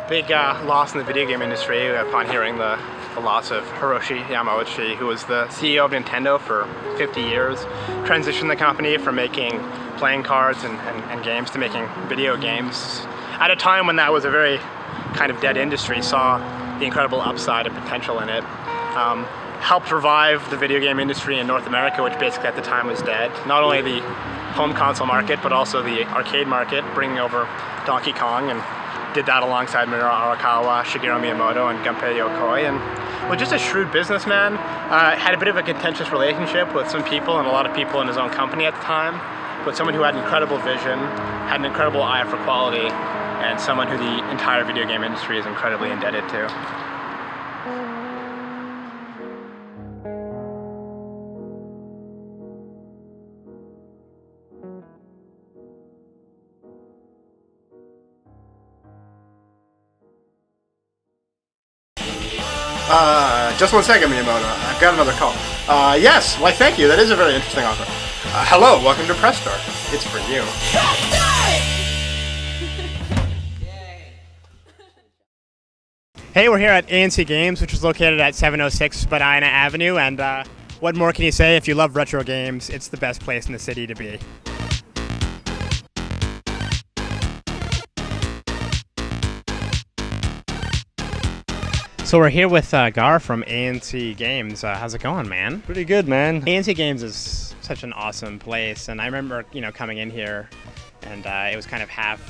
Big loss in the video game industry upon hearing the loss of Hiroshi Yamauchi, who was the CEO of Nintendo for 50 years, transitioned the company from making playing cards and games to making video games. At a time when that was a very kind of dead industry, saw the incredible upside and potential in it. Helped revive the video game industry in North America, which basically at the time was dead. Not only the home console market, but also the arcade market, bringing over Donkey Kong, and did that alongside Minoru Arakawa, Shigeru Miyamoto, and Gunpei Yokoi, and was just a shrewd businessman. Had a bit of a contentious relationship with some people and a lot of people in his own company at the time, but someone who had incredible vision, had an incredible eye for quality, and someone who the entire video game industry is incredibly indebted to. Just one second, Miyamoto. I've got another call. Yes, why thank you. That is a very interesting offer. Hello, welcome to Press Start. It's for you. Hey, we're here at ANC Games, which is located at 706 Spadina Avenue, and what more can you say? If you love retro games, it's the best place in the city to be. So we're here with Gar from ANC Games. How's it going, man? Pretty good, man. ANC Games is such an awesome place, and I remember, coming in here, and it was kind of half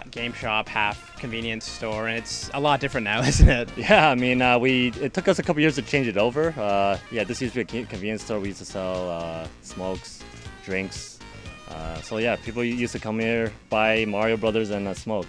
game shop, half convenience store, and it's a lot different now, isn't it? Yeah, I mean, it took us a couple years to change it over. This used to be a convenience store. We used to sell smokes, drinks. So yeah, people used to come here, buy Mario Brothers and smoke.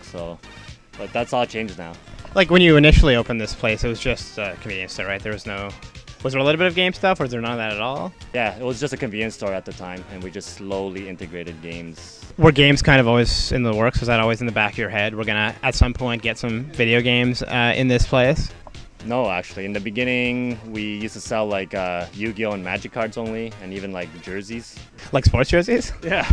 But that's all changed now. Like when you initially opened this place, it was just a convenience store, right? Was there a little bit of game stuff, or was there none of that at all? Yeah, it was just a convenience store at the time, and we just slowly integrated games. Were games kind of always in the works? Was that always in the back of your head? We're gonna, at some point, get some video games in this place? No, actually. In the beginning, we used to sell like Yu-Gi-Oh! And Magic cards only, and even like jerseys. Like sports jerseys? Yeah.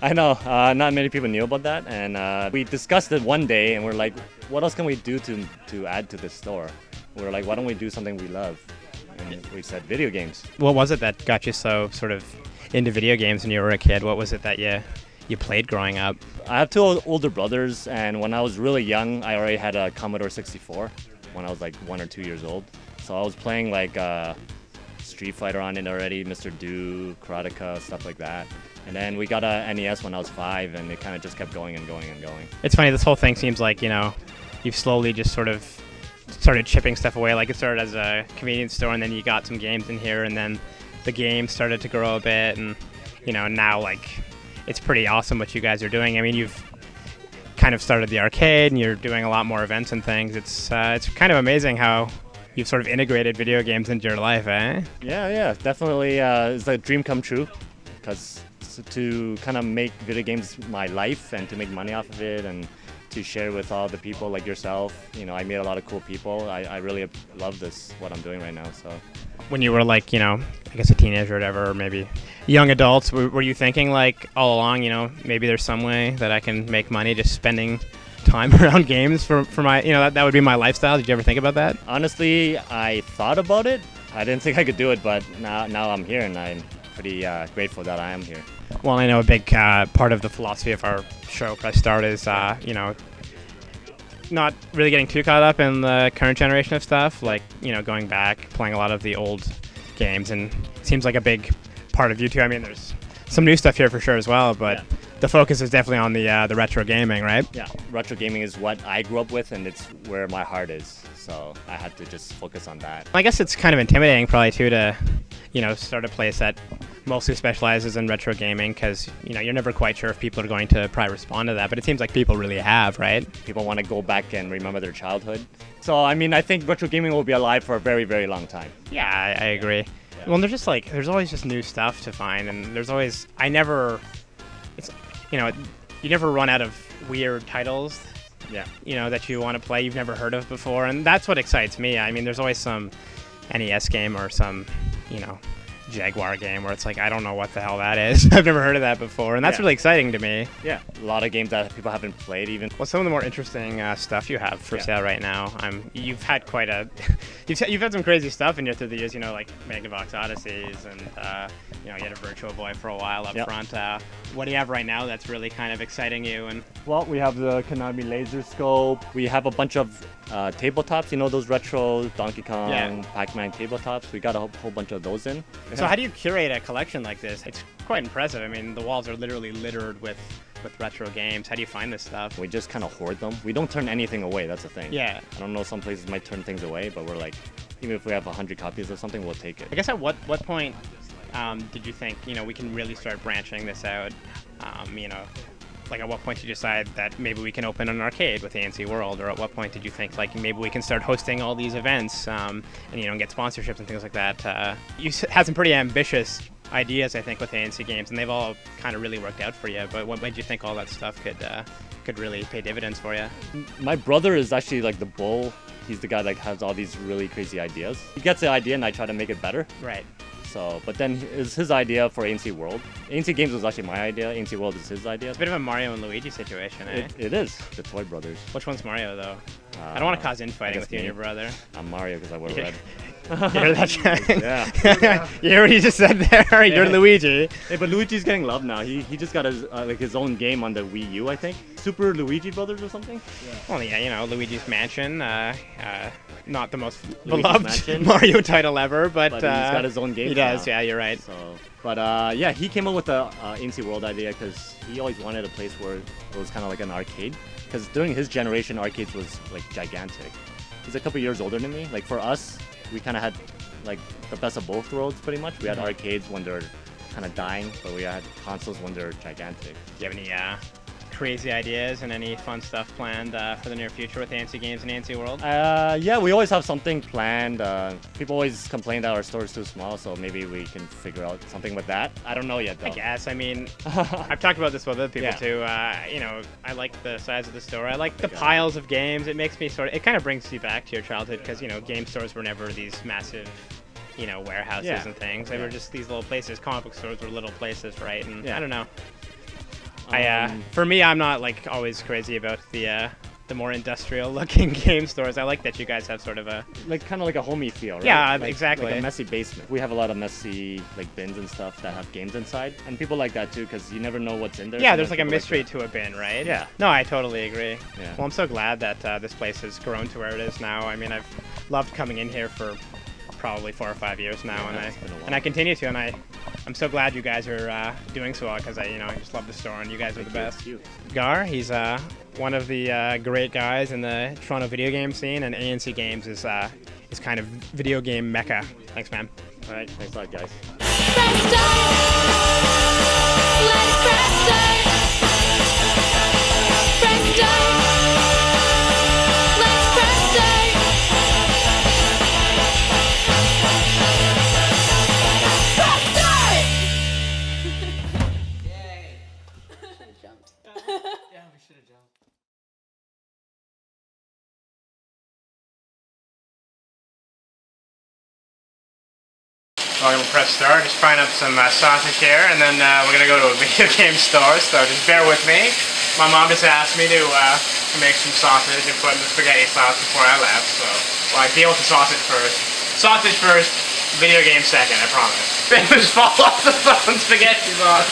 I know, not many people knew about that, and we discussed it one day, and we're like, what else can we do to add to this store? We're like, why don't we do something we love? And we said video games. What was it that got you so sort of into video games when you were a kid? What was it that you played growing up? I have two older brothers, and when I was really young, I already had a Commodore 64 when I was like 1 or 2 years old. So I was playing like Street Fighter on it already, Mr. Do, Karateka, stuff like that. And then we got a NES when I was 5, and it kind of just kept going and going and going. It's funny, this whole thing seems like, you've slowly just sort of started chipping stuff away. Like it started as a convenience store, and then you got some games in here, and then the game started to grow a bit, and, now like it's pretty awesome what you guys are doing. I mean, you've kind of started the arcade, and you're doing a lot more events and things. It's kind of amazing how you've sort of integrated video games into your life, eh? Yeah, definitely. It's a dream come true, because to kind of make video games my life and to make money off of it and to share with all the people like yourself. I meet a lot of cool people. I really love what I'm doing right now. So, when you were like, I guess a teenager or whatever, or maybe young adults, were you thinking like all along, maybe there's some way that I can make money just spending time around games for my, that would be my lifestyle? Did you ever think about that? Honestly, I thought about it. I didn't think I could do it, but now I'm here, and I'm pretty grateful that I am here. Well, I know a big part of the philosophy of our show, Press Start, is, not really getting too caught up in the current generation of stuff, like, going back, playing a lot of the old games, and it seems like a big part of you too. I mean, there's some new stuff here for sure as well, but the focus is definitely on the retro gaming, right? Yeah, retro gaming is what I grew up with, and it's where my heart is, so I had to just focus on that. I guess it's kind of intimidating probably too to, start a place that mostly specializes in retro gaming, because you're never quite sure if people are going to probably respond to that, but it seems like people really have, right? People want to go back and remember their childhood. So I mean, I think retro gaming will be alive for a very, very long time. Yeah, I agree. Yeah. Well, there's always just new stuff to find, and there's always, you never run out of weird titles that you want to play you've never heard of before, and that's what excites me. I mean, there's always some NES game or some Jaguar game where it's like, I don't know what the hell that is. I've never heard of that before, and that's really exciting to me. Yeah, a lot of games that people haven't played even. What's some of the more interesting stuff you have for sale right now? You've had quite a, you've had some crazy stuff in here through the years. You know, like Magnavox Odysseys, and you know, you had a Virtual Boy for a while up front. What do you have right now that's really kind of exciting you? And well, we have the Konami Laser Scope. We have a bunch of tabletops. You know, those retro Donkey Kong, Pac-Man tabletops. We got a whole bunch of those in. So how do you curate a collection like this? It's quite impressive. I mean, the walls are literally littered with retro games. How do you find this stuff? We just kind of hoard them. We don't turn anything away. That's the thing. Yeah. I don't know. Some places might turn things away, but we're like, even if we have 100 copies of something, we'll take it. I guess at what point did you think, you know, we can really start branching this out? You know, like at what point did you decide that maybe we can open an arcade with ANC World, or at what point did you think like maybe we can start hosting all these events and, you know, get sponsorships and things like that? You had some pretty ambitious ideas, I think, with ANC Games, and they've all kind of really worked out for you. But what made you think all that stuff could really pay dividends for you? My brother is actually like the bull. He's the guy that has all these really crazy ideas. He gets the idea, and I try to make it better. Right. So, but then it's his idea for ANC World. ANC Games was actually my idea. ANC World is his idea. It's a bit of a Mario and Luigi situation, eh? It is. The Toy Brothers. Which one's Mario, though? I don't want to cause infighting with you and your brother. I'm Mario because I wear red. You heard that, Yeah. You hear what he just said there? You're Luigi. Hey, but Luigi's getting love now. He just got his like his own game on the Wii U, I think. Super Luigi Brothers or something. Yeah. Well, yeah, you know, Luigi's Mansion. Not the most Luigi's beloved Mansion. Mario title ever, but he's got his own game. He does. Now. Yeah, you're right. So, but yeah, he came up with the ANC World idea because he always wanted a place where it was kind of like an arcade. Because during his generation, arcades was like gigantic. He's a couple years older than me. Like for us, we kind of had like the best of both worlds, pretty much. We had arcades when they're kind of dying, but we had consoles when they're gigantic. Do you have any crazy ideas and any fun stuff planned for the near future with ANC Games and ANC World? Yeah, we always have something planned. People always complain that our store is too small, so maybe we can figure out something with that. I don't know yet, though. I guess. I mean, I've talked about this with other people too. You know, I like the size of the store. I like the piles of games. It makes me it kind of brings you back to your childhood because, you know, game stores were never these massive, you know, warehouses and things. They were just these little places. Comic book stores were little places, right? And I don't know. For me, I'm not like always crazy about the more industrial looking game stores. I like that you guys have sort of a kind of like a homey feel, right? Yeah, like, exactly. Like a messy basement. We have a lot of messy like bins and stuff that have games inside, and people like that too because you never know what's in there. Yeah, there's like a mystery to a bin, right? Yeah. No, I totally agree. Yeah. Well, I'm so glad that this place has grown to where it is now. I mean, I've loved coming in here for probably 4 or 5 years now, and I continue to, and I'm so glad you guys are doing so well because I just love the store and you guys are the best. Gar, he's one of the great guys in the Toronto video game scene, and ANC Games is kind of video game mecca. Thanks, man. All right, thanks a lot, guys. Press start. Let's press start. Press start. Let's press start. Press start. Yay! Should have jumped. Yeah, we should have jumped. Welcome to Press Start. Just frying up some sausage here, and then we're gonna go to a video game store. So just bear with me. My mom just asked me to make some sausage and put in the spaghetti sauce before I left. So, well, I deal with the sausage first. Sausage first, video game second. I promise. Just fall off the phone. Spaghetti sauce.